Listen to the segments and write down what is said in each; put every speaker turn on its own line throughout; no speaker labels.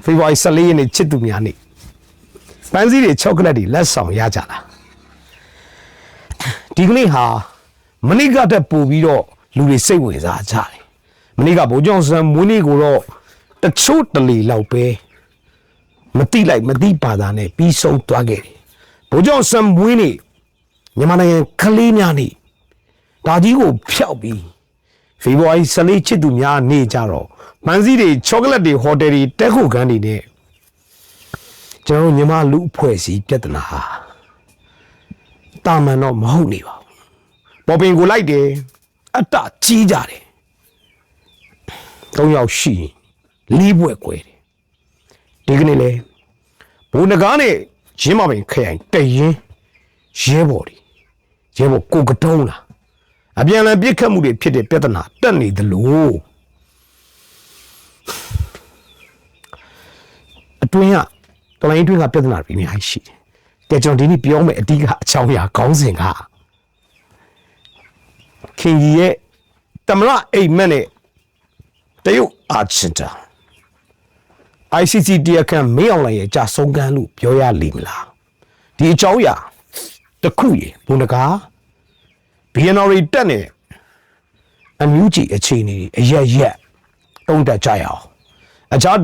ဖေဖော်ဝါရီ14ရက်နေ့ချစ်သူများနေ့ပန်းစည်းတွေချောကလက်တွေလက်ဆောင်ရကြတာဒီကနေ့ဟာမနေ့ကတည်းပို့ပြီးတော့လူတွေစိတ်ဝင်စားကြတယ်မနေ့ကဗိုလ်ချုပ်စံမွေးနေ့ကိုတော့တချို့တလီလောက်ပဲမတိလိုက်မတိပါတာနဲ့ပြီးဆုံးသွားခဲ့တယ်ဗိုလ်ချုပ်စံမွေးနေ့မြန်မာနိုင်ငံကလေးများနေ့ဒါကြီးကိုဖျောက်ပြီးဖေဖော်ဝါရီ14ချစ်သူများနေ့ကြတော့မန်းစည်းတွေချောကလက်တွေဟိုတယ်တွေတက်ခုခန်းတွေနဲ့ကျွန်တော်မြန်မာလူအဖွဲ့အစည်းပြဿနာဟာတာမန်တော့မဟုတ်နေပါဘူးပေါ်ပင်ကိုလိုက်တယ်အတကြီးကြတယ်3ယောက်ရှိ4ဘွဲ့ကွဲတယ်ဒီကနေ့လေဘုံနဂါးနဲ့ရင်းမပင်ခရိုင်တရင်ရဲဘော်ကိုကတုံးလာအပြန်လည်ပြစ်ခတ်မှုတွေဖြစ်တဲ့ပြဿနာတက်နေသလိုအတွင်းကတလိုင်းအတွင်းကပြဿနာတွေအများကြီးရှိတယ်ကျွန်တော်ဒီနေ့ပြောမယ်အဓိကအကြောင်းအရာခေါင်းစဉ်ကခင်ကြီးရဲ့တမရအိမ်မက်နဲ့တရုတ်အာချင်တာ ICC တရားခံမင်းအောင်လှိုင်ရဲ့ကြာဆုံးကန်းလို့ပြောရလိမ့်မလားဒီအကြောင်းအရာတစ်ခုရေဘုံတကား BNR တက်နေအမျိုးကြီးအခြေအနေအရက်တုံးတက်ကြရအောင်အခြား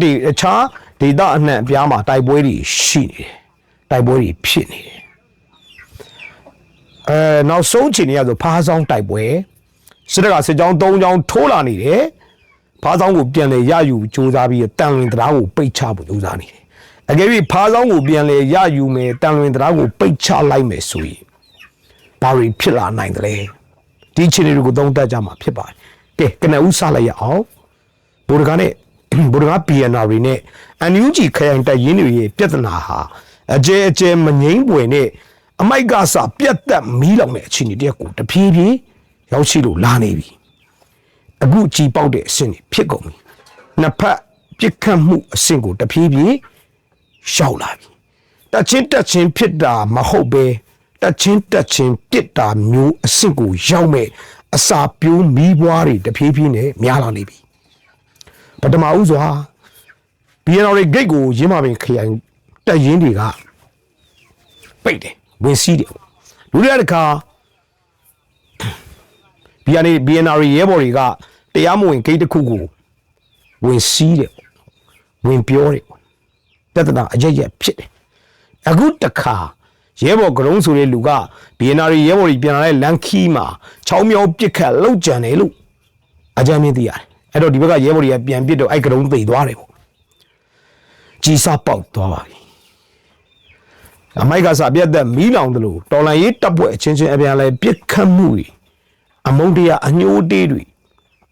ဒေသအနှံ့အပြားမှာတိုက်ပွဲတွေရှိနေတယ်တိုက်ပွဲတွေဖြစ်နေတယ်နောက်ဆုံးချိန်ရဆိုဖားဆောင်တိုက်ပွဲစစ်တပ်ကစစ်ကြောင်း3ကြောင်းထိုးလာနေတယ်ဖားဆောင်ကိုပြန်လေရယူစူးစမ်းပြီးတန်လွင်တရားကိုပိတ်ချဖို့စူးစမ်းနေတယ်အကယ်၍ဖားဆောင်ကိုပြန်လေရယူမယ်တန်လွင်တရားကိုပိတ်ချလိုက်မယ်ဆိုရင်ဘာတွေဖြစ်လာနိုင်တယ်လဲဒီအခြေအနေတွေကိုသုံးသပ်ကြမှာဖြစ်ပါတယ်ကဲကနဦးစလိုက်ရအောင်ဗိုလ်တကားနဲ့ဗိုလ်တကား PNR နဲ့ NUG ခရိုင်တိုက်ရင်းတွေရဲ့ပြဿနာဟာအကျဲမငိမ့်ပွေနဲ့အမိုက်ကစပြတ်သက်မီးလောင်တဲ့အခြေအနေတရက်ကိုတဖြည်းဖြည်းရောက်ရှိလို့လာနေပြီအခုကြည်ပေါက်တဲ့အဆင့်ဖြစ်ကုန်ပြီနှစ်ဖက်ပြစ်ခတ်မှုအဆင့်ကိုတဖြည်းဖြည်းရောက်လာပြီတက်ချင်းဖြစ်တာမဟုတ်ပဲတက်ချင်းပြစ်တာမျိုးအဆင့်ကိုရောက်မဲ့အစာပြိုးမီးပွားတွေတဖြည်းဖြည်းနဲ့များလာနေပြီပထမဦးစွာ BNR ဂိတ်ကိုရင်းမပင်ခရိုင်တက်ရင်းတွေကပိတ်တယ်ဝင်စီးတယ်လူတွေတခါ BNR ရဲဘော်တွေကတရားမဝင်ဂိတ်တစ်ခုကိုဝင်စီးတယ်ဝင်ပြောတယ်ပြဿနာအရက်ဖြစ်တယ်အခုတခါရဲဘော်ကရုံးဆိုတဲ့လူက BNR ရဲဘော်တွေပြန်လာတဲ့လမ်းခီးမှာချောင်းမြောင်းပစ်ခတ်လောက်ကြံတယ်လို့အကြမ်းမြင်သိရတယ်အဲ့တော့ဒီဘက်ကရဲဘော်တွေကပြန်ပစ်တော့အဲ့ကရုံးသိသွားတယ်ပေါ့ကြီးစားပေါက်သွားပါပြီအမိုက်ကစားပြတ်သက်မီးလောင်တယ်လို့တော်လန်ရေးတပ်ဖွဲ့အချင်းချင်းအပြန်လဲပြစ်ခတ်မှုတွေအမုန်းတရားအညှိုးတေးတွေ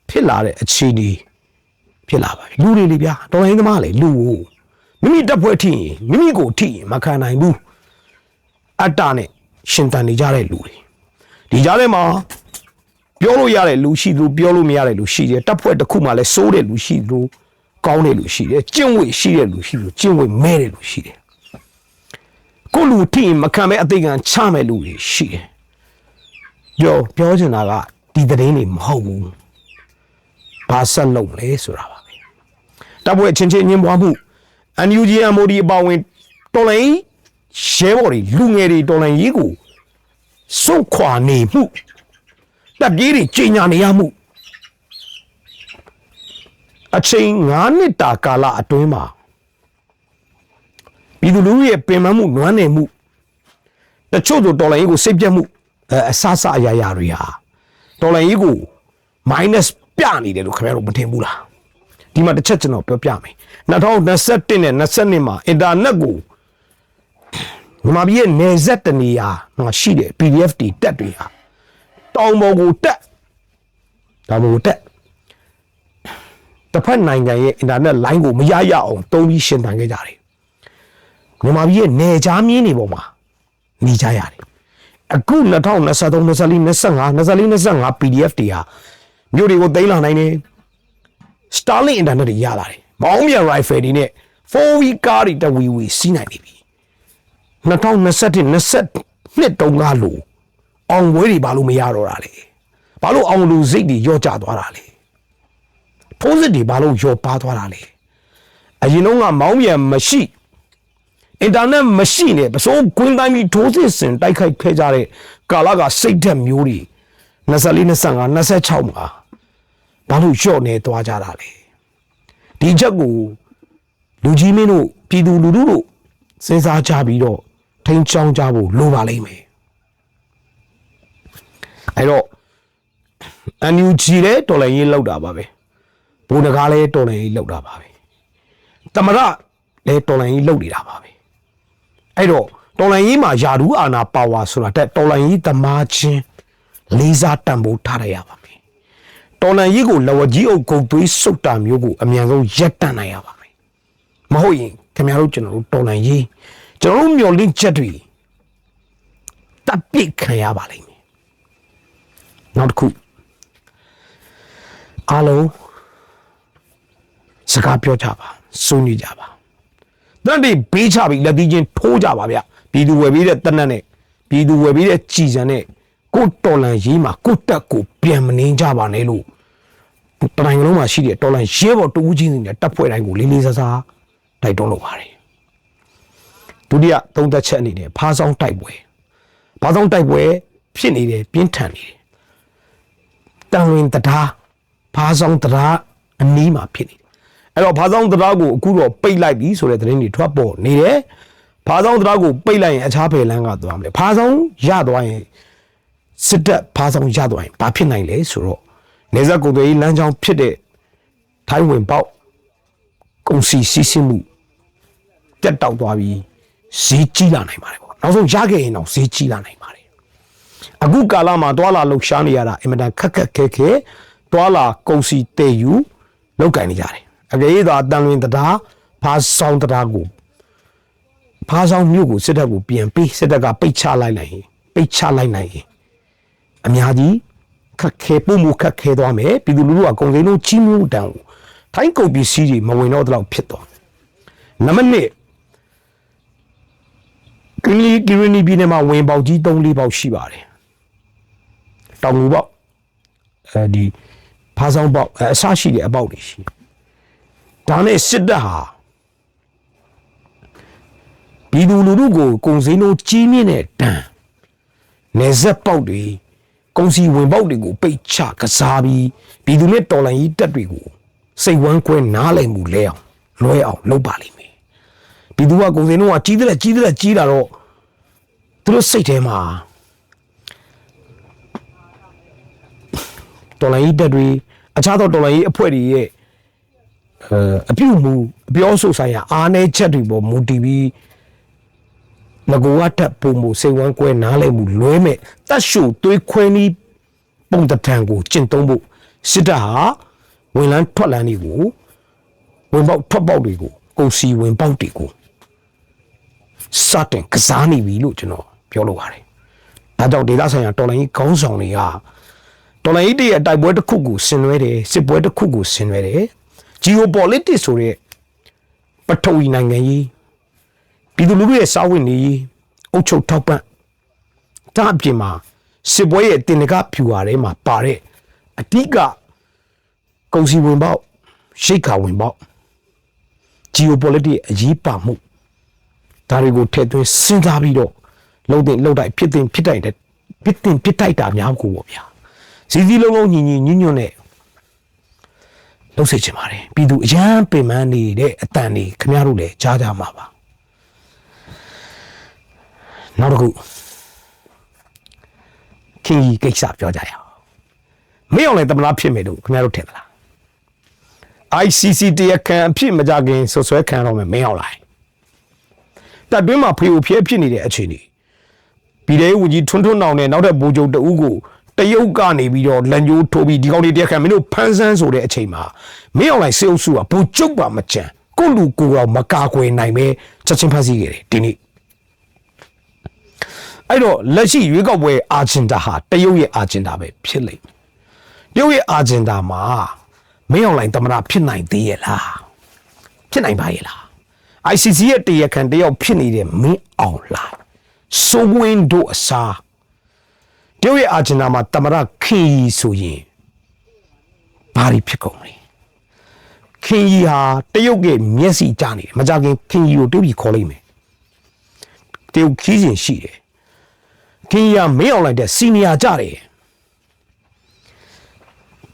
ဖြစ်လာတဲ့အခြေအနေဖြစ်လာပါပြီလူတွေလေဗျာတော်လိုင်းသမားလေလူကိုမိမိတပ်ဖွဲ့ထိရင်မိမိကိုထိရင်မခံနိုင်ဘူးအတ္တနဲ့ရှင်တန်နေကြတဲ့လူတွေဒီကြားထဲမှာပြောလို့ရတဲ့လူရှိသူပြောလို့မရတဲ့လူရှိတယ်တပ်ဖွဲ့တစ်ခုမှလည်းစိုးတဲ့လူရှိသူကောင်းတဲ့လူရှိတယ်ကျင့်ဝတ်ရှိတဲ့လူရှိသူကျင့်ဝတ်မဲတဲ့လူရှိတယ်ကိုလူထိရင်မခံမဲအသိဉာဏ်ချမဲ့လူတွေရှိတယ်ပြောချင်တာကဒီသတင်းတွေမဟုတ်ဘူးဘာဆက်လုပ်လဲဆိုတာပါပဲတပ်ဖွဲ့ချင်းညှင်းပွားမှု NUG MOD အပါဝင်တော်လိုင်းရဲဘော်တွေလူငယ်တွေတော်လိုင်းရေးကိုစုခွာနေမှုတပ်ကြီးတွေကြီးညာနေရမှုအချိန်9နှစ်တာကာလအတွင်းမှာပြည်သူလူထုရဲ့ပင်ပန်းမှုနွမ်းနယ်မှုတချို့တို့တော်လိုင်းရေးကိုစိတ်ပြတ်မှုအဆအရာတွေဟာတော်လိုင်းရေးကို minus ပြနေတယ်လို့ခင်ဗျားတို့မထင်ဘူးလားဒီမှာတစ်ချက်ကျွန်တော်ပြောပြမယ်2021နဲ့22မှာအင်တာနက်ကိုမြန်မာပြည်ရဲ့နယ်စပ်တနေရာရှိတဲ့ PDF တွေတက်တွေဟာတောင်ပေါ်ကိုတက်တစ်ဖက်နိုင်ငံရဲ့အင်တာနက်လိုင်းကိုမရအောင်တုံးပြီးရှင်းတန်ခဲ့ကြတယ်မြန်မာပြည်ရဲ့နယ်ကြားမြင်းတွေပေါ်မှာနေကြရတယ်အခု2023 24 PDF တွေဟာမြို့တွေကိုသိမ်းလာနိုင်တယ် Starlink အင်တာနက်တွေရလာတယ်မောင်းမြန် rifle တွေနဲ့ 4V ကားတွေတဝီစီးနိုင်နေပြီ2021တုန်းကလို့အောင်ဝဲတွေဘာလို့မရတော့တာလဲဘာလို့အောင်လူစိတ်တွေရော့ကျသွားတာလဲဖိုးစစ်တွေဘာလို့ရော့ပါသွားတာလဲ ရင်တော့ကမောင်းပြန်မရှိအင်တာနက်မရှိနဲ့ပစိုးကွင်းတိုင်းပြီးထိုးစစ်ဆင်တိုက်ခိုက်ခဲ့ကြတဲ့ကာလကစိတ်ဓာတ်မျိုးတွေ24 25 26မှာဘာလို့လျှော့နေသွားကြတာလဲဒီချက်ကိုလူကြီးမင်းတို့ပြည်သူလူထုတို့စဉ်းစားကြပြီးတော့ထိန်းချောင်းကြဖို့လိုပါလိမ့်မယ်အဲ့တော့NUG လည်းတော်လှန်ရေးလောက်တာပါပဲဘိုးတကားလည်းတော်လှန်ရေးလောက်တာပါပဲတမရလည်းတော်လှန်ရေးလောက်နေတာပါပဲအဲ့တော့တော်လှန်ရေးမှာယာဒူးအာနာပါဝါဆိုတာတက်တော်လှန်ရေးသမားချင်းလေးစားတန်ဖိုးထားရပါမယ်တော်လှန်ရေးကိုလဝကြီးအုပ်ဂုတ်သွေးစုတ်တာမျိုးကိုအမြန်ဆုံးရပ်တန့်နိုင်ရပါမယ်မဟုတ်ရင်ခင်ဗျားတို့ကျွန်တော်တို့တော်လှန်ရေးကျွန်တော်တို့မျော်လင့်ချက်တွေတပ်ပစ်ခံရပါလိမ့်မယ်နောက်တစ်ခုအားလုံးစကားပြောကြပါဆွေးနွေးကြပါတန်တေးဘေးချပြီးလက်သီးချင်းထိုးကြပါဗျပြည်သူဝယ်ပြီးတဲ့တနက်နဲ့ပြည်သူဝယ်ပြီးတဲ့ကြည်စံနဲ့ကိုတော်လန်ရေးမှာကိုတက်ကိုပြန်မနှင်းကြပါနဲ့လို့တတိုင်းလုံးမှာရှိတဲ့တော်လန်ရဲဘော်တူးချင်းစီနဲ့တပ်ဖွဲ့တိုင်းကိုလေးလေးစားစားတိုက်တွန်းလုပ်ပါတယ်ဒုတိယသုံးသက်ချက်အနေနဲ့ဖားဆောင်တိုက်ပွဲဖြစ်နေတယ်ပြင်းထန်နေတယ်တန်ဝင်တရားဖားဆောင်တရားအနီးမှာဖြစ်နေတယ်အဲ့တော့ဖားဆောင်တရားကိုအခုတော့ပိတ်လိုက်ပြီဆိုတဲ့သတင်းတွေထွက်ပေါ်နေတယ်ဖားဆောင်တရားကိုပိတ်လိုက်ရင်အခြားဖယ်လန်းကသွားမယ်ဖားဆောင်ရသွားရင်စစ်တပ်ဖားဆောင်ရသွားရင်ဘာဖြစ်နိုင်လဲဆိုတော့နေဆက်ကိုယ်တွေလမ်းကြောင်းဖြစ်တဲ့ထိုင်းဝင်ပေါက်ကုန်စီစီးဆင်းမှုတက်တောက်သွားပြီးဈေးကြီးလာနိုင်ပါတယ်ပေါ့နောက်ဆုံးရခဲ့ရင်တော့ဈေးကြီးလာနိုင်ပါတယ်အခုကာလမှာတွာလာလှုပ်ရှားနေရတာအင်မတန်ခက်ခဲတွာလာကုန်စီတေယူလောက်ကင်နေကြတယ်အကြေးသာတန်လွင်တရားဖားဆောင်တရားကိုဖားဆောင်မြို့ကိုစစ်တပ်ကိုပြန်ပေးစစ်တပ်ကပိတ်ချလိုက်နိုင်ရင်အများကြီးခက်ခဲပုံမှုခက်ခဲသွားမယ်ပြည်သူလူထုကကုန်စည်နှုန်းကြီးမြင့်တန်ထိုင်းကုန်ပစ္စည်းတွေမဝင်တော့တော့ဖြစ်သွားနံပါတ်1ကီရီနီပြည်နယ်မှာဝင်ပေါက်ကြီး3-4ပေါက်ရှိပါတယ်တောင်ငူပေါက်ဒီဖားဆောင်ပေါက်အဆရှိတဲ့အပေါက်တွေရှိဒါနဲ့စစ်တပ်ဟာပြည်သူလူထုကိုကုန်စည်နှုန်းကြီးမြင့်တဲ့တန်နေဆက်ပေါက်တွေကုန်စည်ဝင်ပေါက်တွေကိုပိတ်ချကစားပြီးပြည်သူနဲ့တော်လှန်ရေးတပ်တွေကိုစိတ်ဝမ်းကွဲနားလည်မှုလဲအောင်လွဲအောင်လုပ်ပါလိမ့်မယ်ပြည်သူကကုန်စည်နှုန်းကကြီးတာတော့သူတို့စိတ်ထဲမှာတော်လှန်ရေးတပ်တွေအခြားသောတော်လှန်ရေးအဖွဲ့တွေရဲ့အပြုမူအပြောဆိုဆိုင်ရာအားနည်းချက်တွေပေါ်မူတည်ပြီးငကိုကတက်ပုံမှုစိတ်ဝမ်းကွဲနားလည်မှုလွဲမဲ့တတ်ရှုသွေးခွဲနီးပုံတံကိုကျင့်သုံးဖို့စစ်တပ်ဟာဝင်လန်းထွက်လန်းတွေကိုဝင်ပေါက်ထွက်ပေါက်တွေကိုကုန်စီဝင်ပေါက်တွေကိုစတင်ကစားနေပြီလို့ကျွန်တော်ပြောလိုပါတယ်။ဒါကြောင့်ဒေသဆိုင်ရာတော်လှန်ရေးခေါင်းဆောင်တွေကတော်လှန်ရေးရဲ့တိုက်ပွဲတစ်ခုကိုဆင်နွှဲတယ်စစ်ပွဲတစ်ခုကိုဆင်နွှဲတယ် geopolitics ဆိုတဲ့ပထဝီနိုင်ငံရေးပြည်သူလူထုရဲ့စာဝင်နေအုပ်ချုပ်ထောက်ပံ့တာအပြင်မှာစစ်ပွဲရဲ့တင်နကဖြူဟာထဲမှာပါတဲ့အဓိကကုန်စီဝင်ပေါက်ရှိခါဝင်ပေါက် geopolitics အရေးပါမှုဒါတွေကိုထည့်သွင်းစဉ်းစားပြီးတော့လှုပ်တိုက်ဖြစ်တိုက်တာများကိုပေါ့ဗျာစီစီလုံးလုံးညီညွတ်နဲ့လှုပ်စေချင်ပါတယ်ပြည်သူအရန်ပင်ပန်းနေတဲ့အတန်တွေခင်ဗျားတို့လည်းကြားကြမှာပါနောက်တစ်ခုခင်ကြီးကိစ္စပြောကြရအောင်မင်းအောင်လည်းတမလားဖြစ်မယ်လို့ခင်ဗျားတို့ထင်သလား ICC တရားခံအဖြစ်မကြခင်ဆွဲခံတော့မယ်မင်းအောင်လိုက်တပ်တွင်းမှာဖေးဖြစ်နေတဲ့အခြေအနေပြည်ထောင်ဝန်ကြီးထွန်းနောင်နဲ့နောက်ထပ်ဗိုလ်ချုပ်တအူးကိုတရုတ်ကနေပြီးတော့လက်ညှိုးထိုးပြီးဒီကောင်တွေတရားခံမင်းတို့ဖမ်းဆန်းဆိုတဲ့အချိန်မှာမင်းအောင်လိုက်စေအုပ်စုကဗိုလ်ချုပ်ပါမကြံကိုလူကိုတော့မကာကွယ်နိုင်ပဲချက်ချင်းဖမ်းဆီးခဲ့တယ်ဒီနေ့အဲ့တော့လက်ရှိရွေးကောက်ပွဲအာဂျင်ဒါဟာတရုတ်ရဲ့အာဂျင်ဒါပဲဖြစ်လိမ့်မယ်တရုတ်ရဲ့အာဂျင်ဒါမှာမင်းအောင်လိုက်သမ္မတဖြစ်နိုင်သေးရဲ့လားဖြစ်နိုင်ပါရဲ့လား ICC ရဲ့တရားခံတယောက်ဖြစ်နေတဲ့မင်းအောင်လိုက်စိုးဝင်းတို့အစားတရုတ်ရဲ့အာဂျင်ဒါမှာသမ္မတခင်ဆိုရင်ဘာတွေဖြစ်ကုန်လဲခ ခင်ကြီးဟာတရုတ်ရဲ့မျက်စိကျနေတယ်မကြခင်ခင်ကြီးကိုတရုတ်ပြည်ခေါ်လိုက်မယ်တရုတ်ခီးစဉ်ရှိတယ်ခင်ကြီးကမင်းအောင်လိုက်တဲ့စီနီယာကြတယ်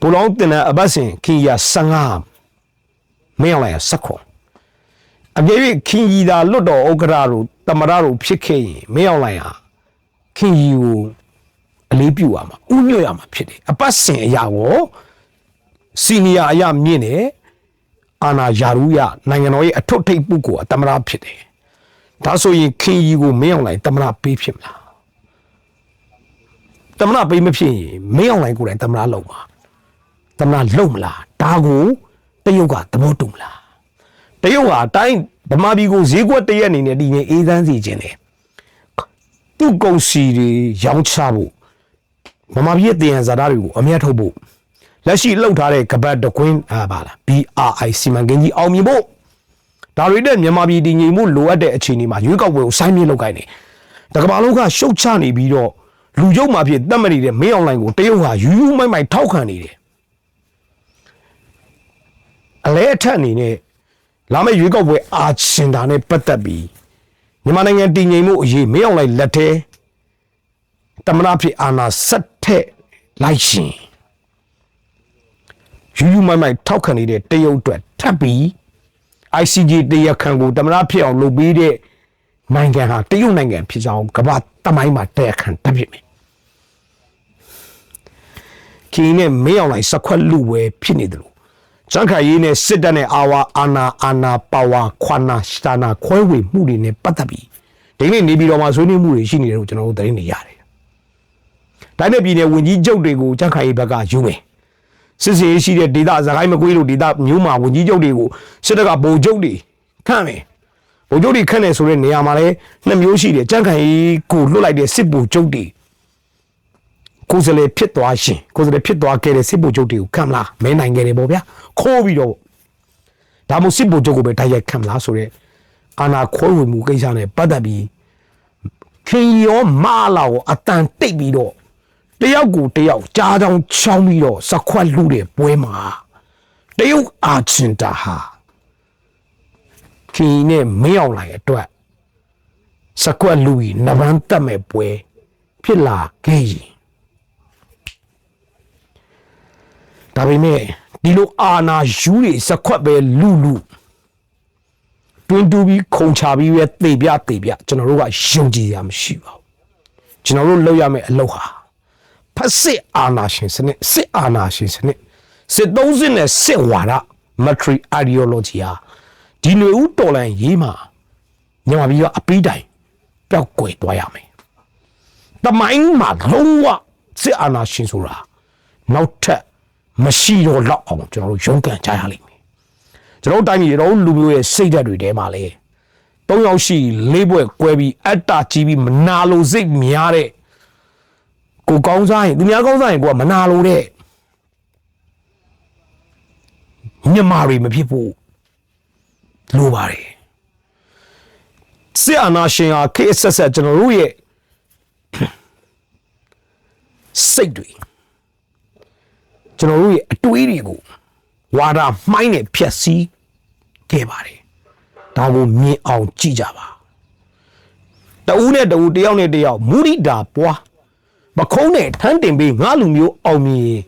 ဘုလောင်းတင်တဲ့အပတ်စဉ်ခင်ကြီးက15မင်းအောင်လိုက်16အပြည့်၍ခင်ကြီးသာလွတ်တော်ဥက္ကရာတို့တမရတို့ဖြစ်ခဲ့ရင်မင်းအောင်လိုက်ဟာခင်ကြီးကိုအလေးပြုရမှာဥညွတ်ရမှာဖြစ်တယ်အပတ်စဉ်အရာကိုစီနီယာအရာမြင့်တယ်အာနာယာရုယနိုင်ငံတော်ရဲ့အထွတ်ထိပ်ပုဂ္ဂိုလ်အတမရဖြစ်တယ်ဒါဆိုရင်ခင်ကြီးကိုမင်းအောင်လိုက်တမရပေးဖြစ်မလားတမရပေးမဖြစ်ရင်မင်းအောင်လိုက်ကိုယ်တိုင်တမရလုပ်ပါတမရလုပ်မလားဒါကိုတရုတ်ကသဘောတူမလားတရုတ်ဟာအတိုင်းဗမာပြည်ကိုဈေးကွက်တရက်အနေနဲ့တည်ငြိမ်အေးချမ်းစေခြင်းတယ်သူ့ကုန်စီတွေရောင်းချဖို့ဗမာပြည်ရဲ့တည်ရန်ဇာတာတွေကိုအမြတ်ထုတ်ဖို့လက်ရှိလှုပ်ထားတဲ့ကပတ်တကွင်းပါလား BRI စီမံကိန်းကြီးအောင်မြင်ဖို့ဒါတွေနဲ့မြန်မာပြည်တည်ငြိမ်မှုလိုအပ်တဲ့အခြေအနေမှာရွေးကောက်ပွဲကိုဆိုင်းပြလုပ်ခိုင်းတယ်တကမ္ဘာလုံးကရှုတ်ချနေပြီးတော့လူကျုပ်မှာဖြစ်တတ်မနေတဲ့မင်းအွန်လိုင်းကိုတရုတ်ဟာယူယူမိုက်မိုက်ထောက်ခံနေတယ်အလဲအထက်အနေနဲ့လာမယ့်ရွေးကောက်ပွဲအာရှင်တာနဲ့ပတ်သက်ပြီးမြန်မာနိုင်ငံတည်ငြိမ်မှုအရေးမင်းအွန်လိုင်းလက်ထဲတမနာဖြစ်အာဏာဆက်ထက်လိုက်ရှင်ယူယူမိုက်မိုက်ထောက်ခံနေတဲ့တရုတ်အတွက်ထပ်ပြီး ICJ တရားခံကိုတမနာဖြစ်အောင်လုပ်ပြီးတဲ့နိုင်ငံဟာတရုတ်နိုင်ငံဖြစ်ကြောင်းကမ္ဘာတမိုင်းမှာတရားခံတတ်ဖြစ်မယ်ခင်းနဲ့မင်းအောင်လိုက်စခွက်လူဝဲဖြစ်နေတယ်လို့စံခါရေးနဲ့စစ်တပ်နဲ့အာနာပါဝါခွာနာစတာနာခွဲဝေမှုတွေနဲ့ပတ်သက်ပြီးဒီနေ့နေပြည်တော်မှာဆွေးနွေးမှုတွေရှိနေတယ်လို့ကျွန်တော်တို့သတင်းနေရတယ်။တိုင်းနယ်ပြည်နယ်ဝန်ကြီးချုပ်တွေကိုစံခါရေးဘက်ကယူမယ်။စစ်စေးရှိတဲ့ဒေသဇကိုင်းမကွေးလို့ဒေသမျိုးမှာဝန်ကြီးချုပ်တွေကိုစစ်တပ်ကဗိုလ်ချုပ်တွေခန့်မယ်။ဗိုလ်ချုပ်တွေခန့်နေဆိုတဲ့နေရာမှာလည်းနှစ်မျိုးရှိတယ်။စံခါရေးကိုလွတ်လိုက်တဲ့စစ်ဗိုလ်ချုပ်တွေကိုယ်စလေဖြစ်သွားရှင်ကိုယ်စလေဖြစ်သွားခဲ့တဲ့စစ်ဗိုလ်ချုပ်တွေကိုခံမလားမဲနိုင်ခဲ့တယ်ပေါ့ဗျာခိုးပြီးတော့ဒါမှမဟုတ်စစ်ဗိုလ်ချုပ်ကိုပဲတိုက်ရိုက်ခံမလားဆိုတဲ့အာဏာခွဲဝေမှုကိစ္စနဲ့ပတ်သက်ပြီးခင်ရောမာလာကိုအတန်တိတ်ပြီးတော့တယောက်ကိုတယောက်ကြားချောင်းချောင်းပြီးတော့စခွက်လူတဲ့ပွဲမှာတရုတ်အာချင်တာဟာခင်နဲ့မင်းအောင်လိုက်အတွက်စခွက်လူကြီးနဗန်းတက်မဲ့ပွဲဖြစ်လာခဲ့ရင်ဒါပေမဲ့ဒီလိုအာနာယူတွေစခွက်ပဲလူတွင်တူပြီးခုံချပြီးပဲသေပြကျွန်တော်တို့ကယုံကြည်ရမရှိပါဘူးကျွန်တော်တို့လုပ်ရမယ့်အလုပ်ဟာဖက်စစ်အာနာရှင်စနစ်စစ်အာနာရှင်စနစ်စစ်သုံးစစ်နဲ့စစ်ဝါဒ military ideology ဟာဒီຫນွေဦးတော်လန်ရေးမှာမြန်မာပြည်ကအပီးတိုင်ပျောက်ကွယ်သွားရမယ်တမိုင်းမှာလုံးဝစစ်အာနာရှင်ဆိုတာနောက်ထပ်မရှိတော့လောက်အောင်ကျွန်တော်တို့ရုန်းကန်ကြရလိမ့်မယ်ကျွန်တော်တို့တိုင်းပြည်တော်လူမျိုးရဲ့စိတ်ဓာတ်တွေထဲမှာလေ၃ယောက်ရှိ၄ဘွဲ့ကွဲပြီးအတ္တကြီးပြီးမနာလိုစိတ်များတဲ့ကိုကောင်းစားရင်သူများကောင်းစားရင်ကိုကမနာလိုတဲ့မြမတွေမဖြစ်ဖို့လိုပါတယ်စစ်အာဏာရှင်ဟာခေတ်ဆက်ကျွန်တော်တို့ရဲ့စိတ်တွေကျွန်တော်တို့ရဲ့အတွေးတွေကိုဝါဒမှိုင်းနဲ့ဖြက်စီးခဲ့ပါတယ်ဒါကိုမြင်အောင်ကြည့်ကြပါတဦးနဲ့တဦးတယောက်နဲ့တယောက်မူရိတာပွားမခုံးနဲ့ထမ်းတင်ပြီးငါလူမျိုးအောင်မြင်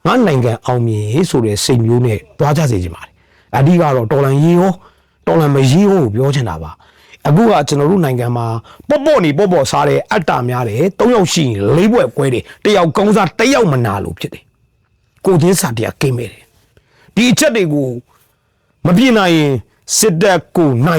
ငါနိုင်ငံအောင်မြင်ဆိုတဲ့စိတ်မျိုးနဲ့တွားကြစေချင်ပါတယ်အဓိကတော့တော်လန်ရေးရောတော်လန်မရေးရောကိုပြောချင်တာပါအခုကကျွန်တော်တို့နိုင်ငံမှာပေါ့စားတဲ့အတ္တများတယ်၃ယောက်ရှိရင်၄ဘွဲ့ကွဲတယ်တယောက်ကောင်းစားတယောက်မနာလို့ဖြစ်တယ်ကိုချင်းစာတရားကိမ့်မဲ့တယ်ဒီအချက်တွေကိုမပြနိုင်ရင်စစ်တပ်ကိုနိုင်